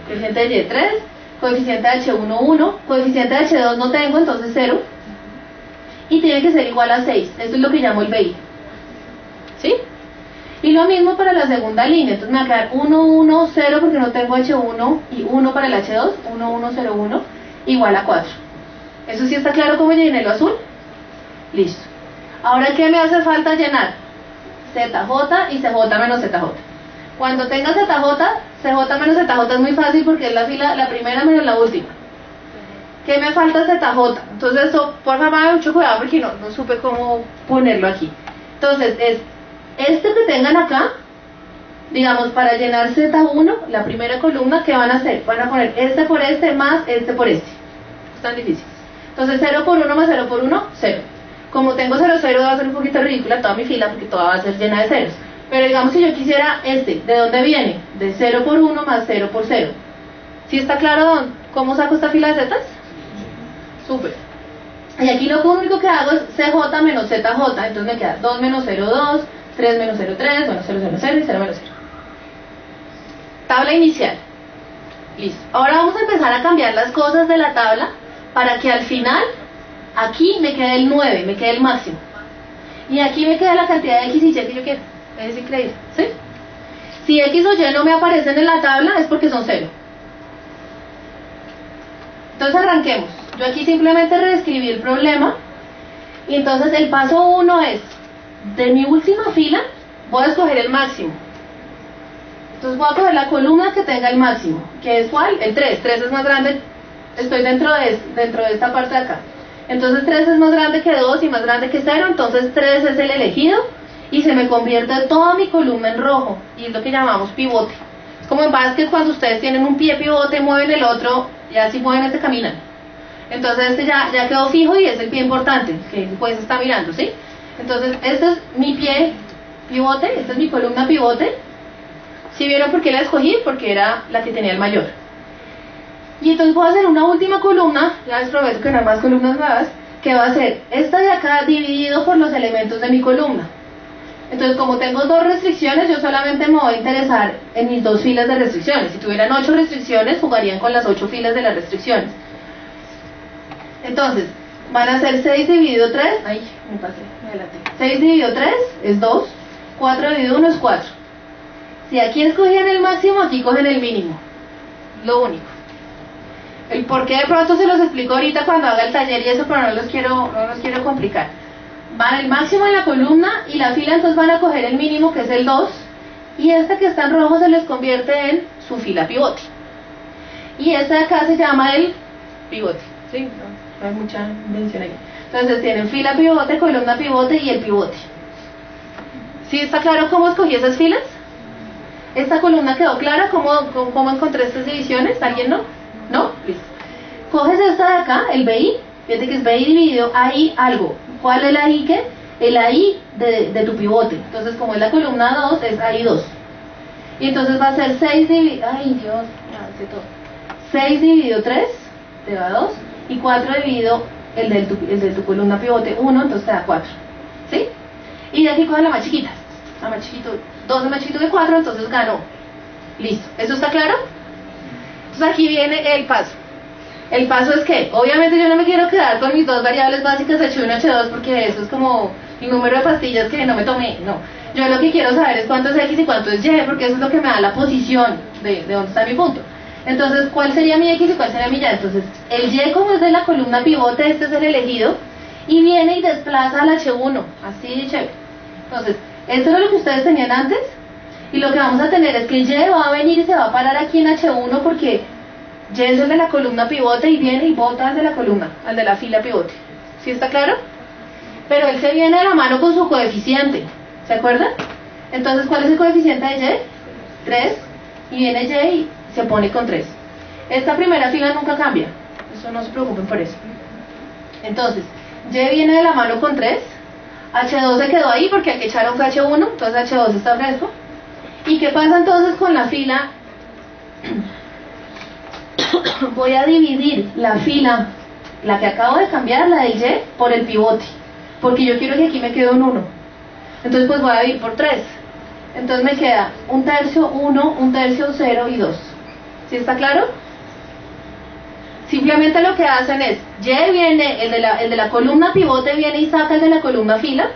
coeficiente de Y, 3. Coeficiente de H1, 1. Coeficiente de H2 no tengo, entonces 0. Y tiene que ser igual a 6. Esto es lo que llamo el BI. ¿Sí? Y lo mismo para la segunda línea. Entonces me va a quedar 1, 1, 0 porque no tengo H1 y 1 para el H2. 1, 1, 0, 1 igual a 4. ¿Eso sí está claro cómo llené lo azul? Listo. Ahora, ¿qué me hace falta llenar? ZJ y CJ menos ZJ. Cuando tenga ZJ, CJ menos ZJ es muy fácil porque es la fila, la primera menos la última. ¿Qué me falta ZJ? Entonces, eso, por favor, mucho cuidado porque no supe cómo ponerlo aquí. Entonces, es este que tengan acá, digamos, para llenar Z1, la primera columna, ¿qué van a hacer? Van a poner este por este más este por este. Es tan difícil. Entonces 0 por 1 más 0 por 1, 0. Como tengo 0, 0 va a ser un poquito ridícula toda mi fila porque toda va a ser llena de ceros. Pero digamos que yo quisiera este, ¿de dónde viene? De 0 por 1 más 0 por 0. ¿Sí está claro cómo saco esta fila de zetas? Súper. Y aquí lo único que hago es CJ menos ZJ, entonces me queda 2 menos 0, 2, 3 menos 0, 3, bueno, 0, 0, 0 y 0 menos 0. Tabla inicial. Listo. Ahora vamos a empezar a cambiar las cosas de la tabla para que al final, aquí me quede el 9, me quede el máximo. Y aquí me queda la cantidad de X y Y que yo quiero. Es increíble, ¿sí? Si X o Y no me aparecen en la tabla es porque son 0. Entonces arranquemos. Yo aquí simplemente reescribí el problema. Y entonces el paso 1 es, de mi última fila, voy a escoger el máximo. Entonces voy a coger la columna que tenga el máximo, que es ¿cuál? El 3. 3 es más grande, estoy dentro de esta parte de acá. Entonces 3 es más grande que 2 y más grande que 0, entonces 3 es el elegido y se me convierte toda mi columna en rojo, y es lo que llamamos pivote. Es como en básquet cuando ustedes tienen un pie pivote, mueven el otro, y así mueven este caminan. Entonces este ya quedó fijo y es el pie importante, que pues está mirando, ¿sí? Entonces este es mi pie pivote, esta es mi columna pivote. ¿Sí vieron por qué la escogí? Porque era la que tenía el mayor. Y entonces voy a hacer una última columna, ya les prometo que no hay más columnas nuevas, que va a ser esta de acá dividido por los elementos de mi columna. Entonces, como tengo dos restricciones, yo solamente me voy a interesar en mis dos filas de restricciones. Si tuvieran 8 restricciones, jugarían con las 8 filas de las restricciones. Entonces, van a ser 6 dividido 3, ay, me pasé, me adelanté. 6 dividido 3 es 2, 4 dividido 1 es 4. Si aquí escogían el máximo, aquí cogen el mínimo. Lo único. El por qué de pronto se los explico ahorita cuando haga el taller y eso, pero no los quiero complicar. Van el máximo en la columna y la fila, entonces van a coger el mínimo, que es el 2, y este que está en rojo se les convierte en su fila pivote. y esta de acá se llama el pivote, ¿sí? No hay mucha mención aquí. Entonces tienen fila pivote, columna pivote y el pivote. ¿Sí está claro cómo escogí esas filas? ¿Esta columna quedó clara? ¿Cómo encontré estas divisiones? ¿Alguien no? ¿No? Listo. Coges esta de acá, el BI, fíjate que es BI dividido AI algo. ¿Cuál es el AI qué? El AI de tu pivote. Entonces, como es la columna 2, es AI 2. Y entonces va a ser 6 dividido... Ay, Dios, ya hace todo. 6 dividido 3, te da 2. Y 4 dividido el de tu columna pivote 1, entonces te da 4. ¿Sí? Y de aquí coge la más chiquita. La más chiquito, 2 es más chiquito que 4, entonces ganó. Listo. ¿Eso está claro? Entonces aquí viene el paso. El paso es que, obviamente yo no me quiero quedar con mis dos variables básicas H1 y H2 porque eso es como el número de pastillas que no me tomé, no. Yo lo que quiero saber es cuánto es X y cuánto es Y, porque eso es lo que me da la posición de dónde está mi punto. Entonces, ¿cuál sería mi X y cuál sería mi Y? Entonces, el Y como es de la columna pivote, este es el elegido, y viene y desplaza al H1, así de chévere. Entonces, esto es lo que ustedes tenían antes, y lo que vamos a tener es que Y va a venir y se va a parar aquí en H1 porque Y es el de la columna pivote y viene y bota al de la columna, al de la fila pivote. ¿Sí está claro? Pero él se viene de la mano con su coeficiente, ¿se acuerdan? Entonces, ¿cuál es el coeficiente de Y? 3, y viene Y y se pone con 3. Esta primera fila nunca cambia, eso no se preocupen por eso. Entonces, Y viene de la mano con 3, H2 se quedó ahí porque aquí echaron fue H1, entonces H2 está fresco. ¿Y qué pasa entonces con la fila? Voy a dividir la fila, la que acabo de cambiar, la del Y, por el pivote, porque yo quiero que aquí me quede un 1. Entonces pues voy a dividir por 3. Entonces me queda 1/3, 1, 1/3, 0 y 2. ¿Sí está claro? Simplemente lo que hacen es, Y viene, el de la columna pivote viene y saca el de la columna fila,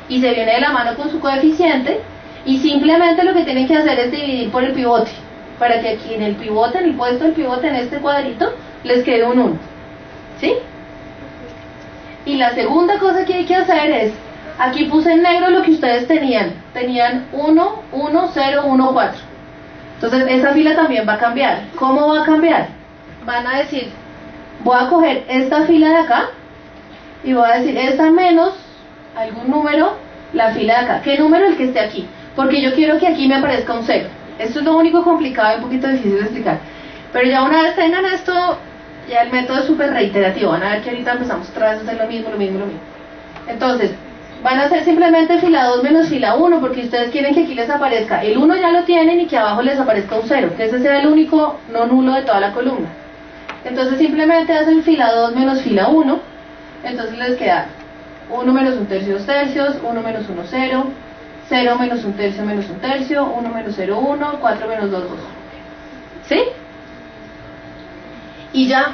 y se viene de la mano con su coeficiente, y simplemente lo que tienen que hacer es dividir por el pivote, para que aquí en el pivote, en el puesto del pivote, en este cuadrito, les quede un 1. ¿Sí? Y la segunda cosa que hay que hacer es, aquí puse en negro lo que ustedes tenían. Tenían 1, 1, 0, 1, 4. Entonces esa fila también va a cambiar. ¿Cómo va a cambiar? Van a decir, voy a coger esta fila de acá, y voy a decir, esta menos algún número, la fila de acá. ¿Qué número? El que esté aquí. Porque yo quiero que aquí me aparezca un 0. Esto es lo único complicado y un poquito difícil de explicar. Pero ya una vez tengan esto, ya el método es súper reiterativo. Van a ver que ahorita empezamos otra vez a hacer lo mismo. Entonces, van a hacer simplemente fila 2 menos fila 1, porque ustedes quieren que aquí les aparezca el 1, ya lo tienen, y que abajo les aparezca un 0, que ese sea el único no nulo de toda la columna. Entonces simplemente hacen fila 2 menos fila 1, entonces les queda 1 menos 1/3, 2/3, 1 menos 1, 0, 0 menos 1/3 menos 1/3, 1 menos 0, 1, 4 menos 2, 2. ¿Sí? Y ya.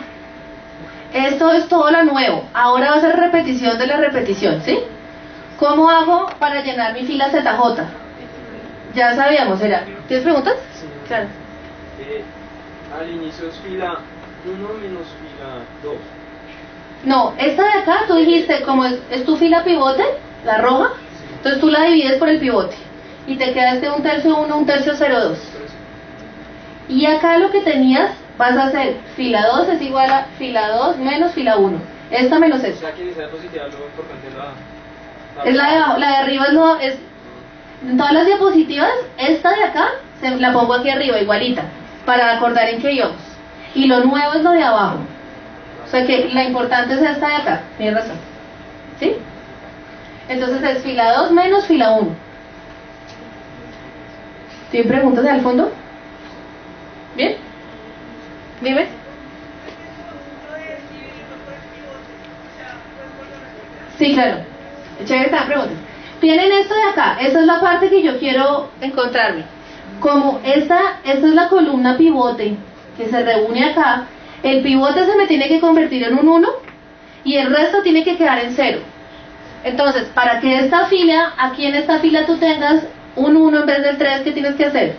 Esto es todo lo nuevo. Ahora va a ser repetición de la repetición, ¿sí? ¿Cómo hago para llenar mi fila ZJ? Ya sabíamos, era. ¿Tienes preguntas? Sí. Claro. Al inicio es fila 1 menos fila 2. No, esta de acá, tú dijiste, como es tu fila pivote, la roja, entonces tú la divides por el pivote. Y te queda 1/3, 1, 1/3, 0, 2. Y acá lo que tenías, vas a hacer fila 2 es igual a fila 2 menos fila 1. Esta menos O esta. sea, que ni sea positiva, lo importante es Es la de abajo, la de arriba es en todas las diapositivas, esta de acá, la pongo aquí arriba, igualita, para acordar en qué íbamos. Y lo nuevo es lo de abajo. O sea que la importante es esta de acá, tienes razón. ¿Sí? Entonces es fila 2 menos fila 1. ¿Tienen preguntas al fondo? ¿Bien? ¿Dime? Sí, claro. Chévere, esta pregunta. Tienen esto de acá, esa es la parte que yo quiero encontrarme. Como esta es la columna pivote que se reúne acá, el pivote se me tiene que convertir en un 1 y el resto tiene que quedar en 0. Entonces, para que esta fila, aquí en esta fila tú tengas un 1 en vez del 3, ¿qué tienes que hacer?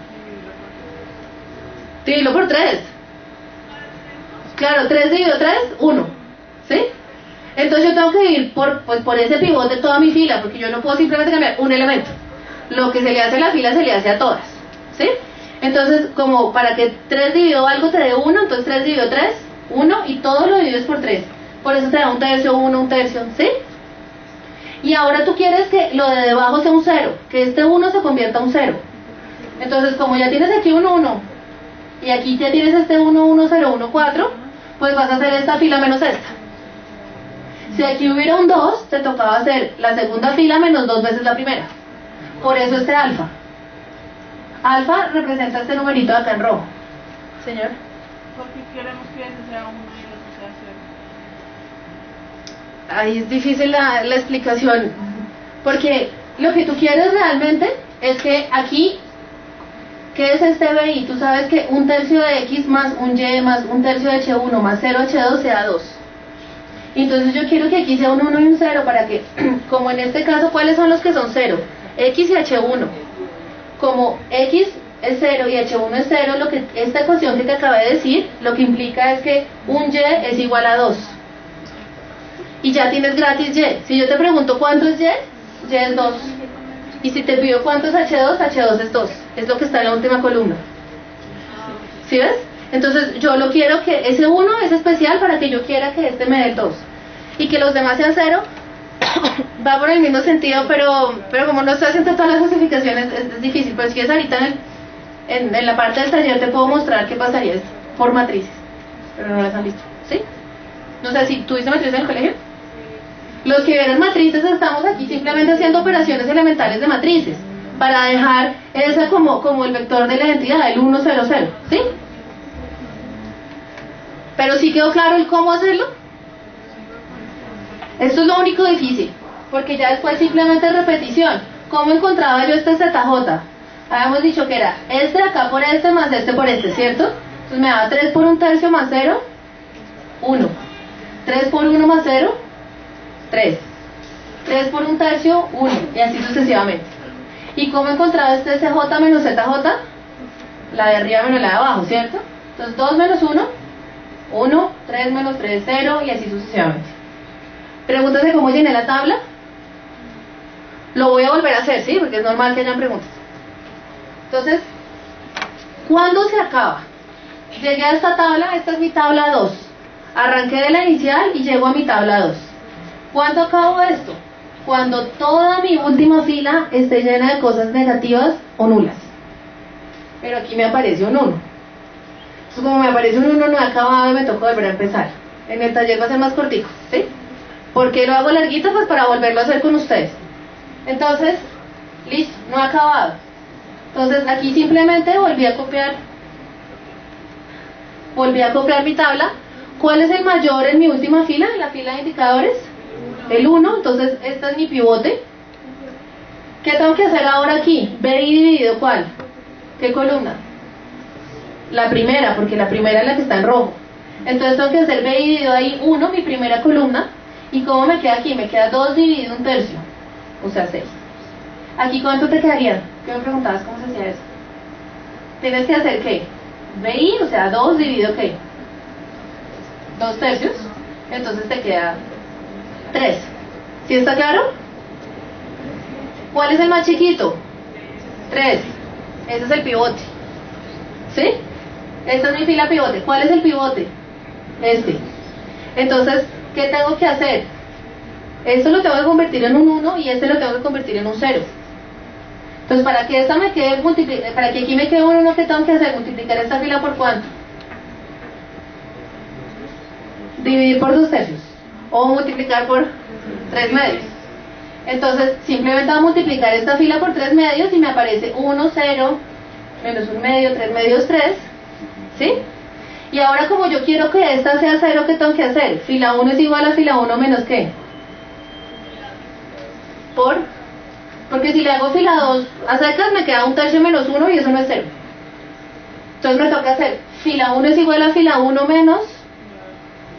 Dividirlo por 3. Claro, 3 dividido 3, 1. ¿Sí? Entonces yo tengo que dividir por ese pivote toda mi fila, porque yo no puedo simplemente cambiar un elemento. Lo que se le hace a la fila se le hace a todas. ¿Sí? Entonces, como para que 3 dividido algo te dé 1, entonces 3 dividido 3, 1, y todo lo divides por 3. Por eso te da un tercio, 1, un tercio, ¿sí? Y ahora tú quieres que lo de debajo sea un 0, que este 1 se convierta a un 0. Entonces, como ya tienes aquí un 1, y aquí ya tienes este 1, 1, 0, 1, 4, pues vas a hacer esta fila menos esta. Si aquí hubiera un 2, te tocaba hacer la segunda fila menos 2 veces la primera. Por eso este alfa. Alfa representa este numerito de acá en rojo. Señor. Porque queremos que ese sea 1 y el otro sea 0. Ahí es difícil la explicación, porque lo que tú quieres realmente es que aquí, ¿qué es este BI? Tú sabes que un tercio de X más un Y más un tercio de H1 más 0 H2 sea 2. Entonces yo quiero que aquí sea un 1 y un 0 para que, como en este caso, ¿cuáles son los que son 0? X y H1. Como X es 0 y H1 es 0, esta ecuación que te acabé de decir, lo que implica es que un Y es igual a 2. Y ya tienes gratis Y. Si yo te pregunto cuánto es Y, Y es 2. Y si te pido cuánto es H2, H2 es 2. Es lo que está en la última columna. ¿Sí ves? Entonces yo lo quiero que ese 1 es especial para que yo quiera que este me dé 2. Y que los demás sean 0, va por el mismo sentido, pero como no estoy haciendo todas las justificaciones, es difícil. Pero si quieres ahorita en la parte del taller te puedo mostrar qué pasaría por matrices. Pero no las han visto, ¿sí? No sé si tuviste matrices en el colegio. Los que vieron matrices estamos aquí simplemente haciendo operaciones elementales de matrices para dejar esa como el vector de la identidad, el 1, 0, 0, ¿sí? Pero sí quedó claro el cómo hacerlo. Esto es lo único difícil, porque ya después simplemente es repetición. ¿Cómo encontraba yo este ZJ? Habíamos dicho que era este de acá por este más este por este, ¿cierto? Entonces me daba 3 por un tercio más 0, 1. 3 por 1 más 0, 3. 3 por un tercio, 1. Y así sucesivamente. ¿Y cómo encontraba este CJ menos ZJ? La de arriba menos la de abajo, ¿cierto? Entonces 2 menos 1, 1, 3 menos 3, 0, y así sucesivamente. Preguntas de cómo llené la tabla. Lo voy a volver a hacer, ¿sí? Porque es normal que hayan preguntas. Entonces, ¿cuándo se acaba? Llegué a esta tabla, esta es mi tabla 2. Arranqué de la inicial y llego a mi tabla 2. ¿Cuándo acabo esto? Cuando toda mi última fila esté llena de cosas negativas o nulas. Pero aquí me aparece un 1. Entonces, como me aparece un 1, no he acabado y me toca volver a empezar. En el taller va a ser más cortico, ¿sí? ¿Por qué lo hago larguito? Pues para volverlo a hacer con ustedes. Entonces, listo, no he acabado. Entonces aquí simplemente volví a copiar mi tabla. ¿Cuál es el mayor en mi última fila, en la fila de indicadores? El 1, entonces este es mi pivote. ¿Qué tengo que hacer ahora aquí? BI dividido ¿cuál? ¿Qué columna? La primera, porque la primera es la que está en rojo. Entonces tengo que hacer BI dividido ahí 1, mi primera columna. ¿Y cómo me queda aquí? Me queda 2 dividido un tercio, o sea 6. ¿Aquí cuánto te quedaría? ¿Qué me preguntabas cómo se hacía eso? Tienes que hacer ¿qué? BI, o sea 2 dividido ¿qué? 2 tercios. Entonces te queda 3. ¿Sí está claro? ¿Cuál es el más chiquito? 3. Ese es el pivote. ¿Sí? Esta es mi fila pivote. ¿Cuál es el pivote? Este. Entonces, ¿qué tengo que hacer? Esto lo tengo que convertir en un 1 y este lo tengo que convertir en un 0. Entonces, para que esta me quede para que aquí me quede un 1, ¿qué tengo que hacer? Multiplicar esta fila por ¿cuánto? Dividir por 2 tercios. O multiplicar por 3 medios. Entonces, simplemente voy a multiplicar esta fila por 3 medios y me aparece 1, 0, menos 1 medio, 3 medios, 3. ¿Sí? Y ahora como yo quiero que esta sea 0, ¿qué tengo que hacer? Fila 1 es igual a fila 1 menos ¿qué? Porque si le hago fila 2 a secas me queda 1 tercio menos 1 y eso no es 0. Entonces me toca hacer fila 1 es igual a fila 1 menos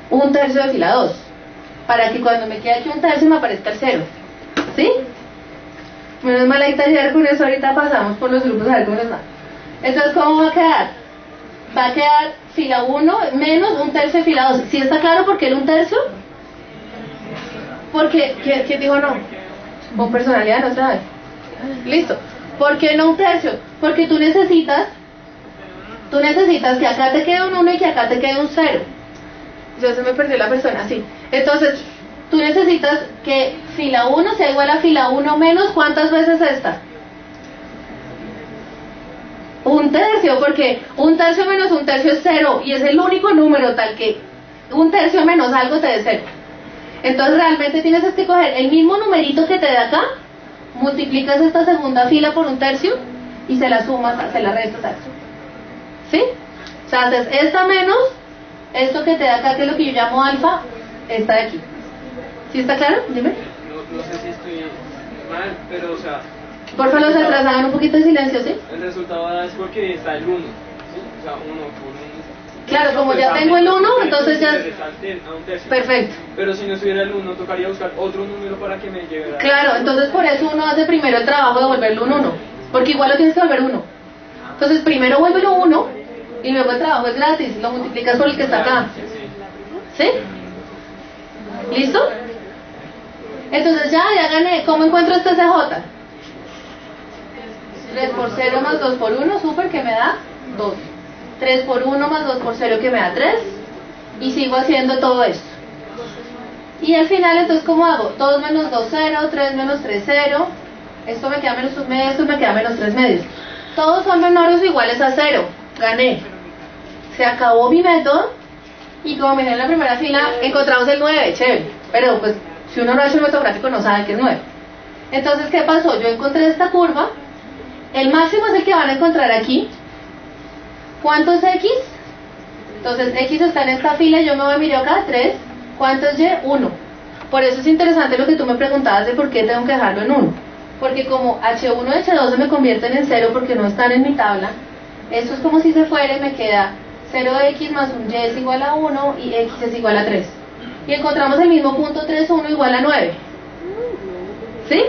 1 tercio de fila 2. Para que cuando me quede aquí 1 tercio me aparezca el 0. ¿Sí? Menos mal ahí taller, con eso ahorita pasamos por los grupos a ver cómo les va. Entonces, ¿cómo va a quedar? Va a quedar fila 1 menos 1 tercio de fila 2. ¿Sí está claro por qué el 1 tercio? Porque, ¿quién dijo no? Con personalidad no sabe. Listo. ¿Por qué no 1 tercio? Porque tú necesitas Tú necesitas que acá te quede un 1 y que acá te quede un 0. Ya se me perdió la persona, sí. Entonces, tú necesitas que fila 1 sea igual a fila 1 menos, ¿cuántas veces esta? Un tercio, porque un tercio menos un tercio es 0, y es el único número tal que un tercio menos algo te dé 0. Entonces realmente tienes que coger el mismo numerito que te da acá, multiplicas esta segunda fila por un tercio, y se la sumas, se la restas a eso. ¿Sí? O sea, haces esta menos esto que te da acá, que es lo que yo llamo alfa, esta de aquí. ¿Sí está claro? Dime. No sé si estoy mal, pero o sea... Por favor, los atrás hagan un poquito de silencio, ¿sí? El resultado es porque está el 1, ¿sí? O sea, 1 por 1. Claro, como ya tengo el 1, entonces ya... Perfecto. Pero si no estuviera el 1, tocaría buscar otro número para que me lleve a... Claro, entonces por eso uno hace primero el trabajo de volverlo un 1, porque igual lo tienes que volver 1. Entonces primero vuélvelo 1, y luego el trabajo es gratis, lo multiplicas por el que está acá. ¿Sí? ¿Listo? Entonces ya gané. ¿Cómo encuentro este CJ? 3 por 0 más 2 por 1, súper, que me da 2. 3 por 1 más 2 por 0, que me da 3. Y sigo haciendo todo esto. Y al final, entonces, ¿cómo hago? 2 menos 2, 0, 3 menos 3, 0. Esto me queda menos 1 medio, esto me queda menos 3 medios. Todos son menores o iguales a 0. Gané. Se acabó mi método. Y como me dije en la primera fila, encontramos el 9, chévere. Pero pues, si uno no ha hecho el método gráfico, no sabe que es 9. Entonces, ¿qué pasó? Yo encontré esta curva. El máximo es el que van a encontrar aquí. ¿Cuánto es X? Entonces X está en esta fila, yo me voy a mirar acá, 3. ¿Cuánto es Y? 1. Por eso es interesante lo que tú me preguntabas de por qué tengo que dejarlo en 1. Porque como H1 y H2 se me convierten en 0 porque no están en mi tabla, esto es como si se fuera y me queda 0x más un Y es igual a 1 y X es igual a 3. Y encontramos el mismo punto 3, 1 igual a 9. ¿Sí?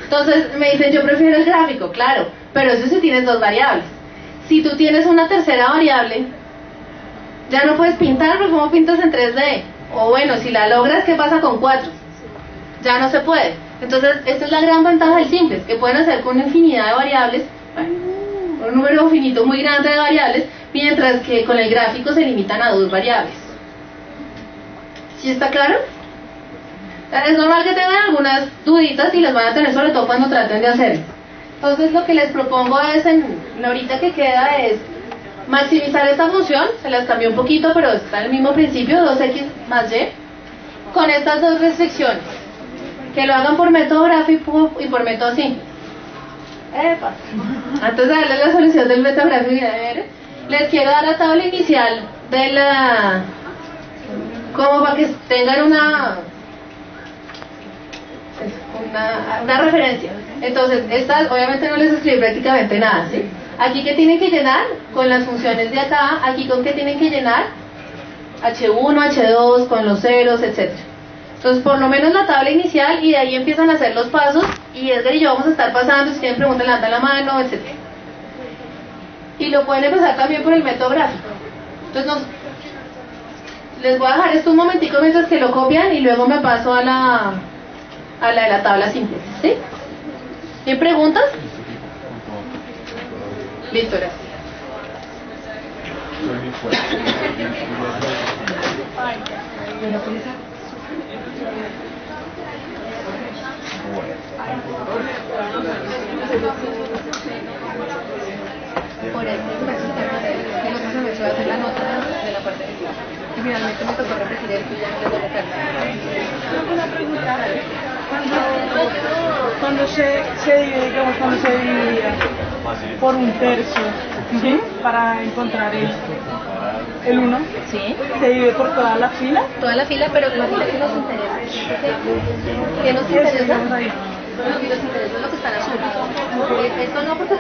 Entonces me dicen, yo prefiero el gráfico, claro, pero eso si tienes dos variables. Si tú tienes una tercera variable, ya no puedes pintar, porque ¿cómo pintas en 3D? O bueno, si la logras, ¿qué pasa con 4? Ya no se puede. Entonces, esta es la gran ventaja del simple, que pueden hacer con una infinidad de variables, bueno, un número finito muy grande de variables, mientras que con el gráfico se limitan a 2 variables. ¿Sí está claro? Es normal que tengan algunas duditas y las van a tener, sobre todo cuando traten de hacerlo. Entonces lo que les propongo es, en la horita que queda, es maximizar esta función. Se las cambié un poquito, pero está en el mismo principio, 2x más y, con estas dos restricciones: que lo hagan por método gráfico y por método simple. ¡Epa! Antes de darles la solución del método gráfico, les quiero dar la tabla inicial de la... como para que tengan una referencia. Entonces, estas obviamente no les escribí prácticamente nada, ¿sí? Aquí que tienen que llenar con las funciones de acá, aquí con qué tienen que llenar H1, H2, con los ceros, etcétera. Entonces, por lo menos la tabla inicial, y de ahí empiezan a hacer los pasos, y Edgar y yo vamos a estar pasando, si tienen preguntas levantan la mano, etcétera. Y lo pueden empezar también por el método gráfico. Entonces, les voy a dejar esto un momentico mientras que lo copian, y luego me paso a la de la tabla simple, ¿sí? ¿Tienen preguntas? Listo, gracias. Por eso que no se me suele hacer la nota de la parte de aquí. Y finalmente me tocó repetir esto y ya no les voy a hacer. Una pregunta. Cuando se divide, digamos, cuando se dividía por un tercio, ¿sí? Para encontrar el 1, ¿Sí? se divide por toda la fila. Toda la fila, pero la fila que nos interesa. ¿Qué nos interesa? Ahí. Lo que nos interesa es lo que está en azul. Esto no, porque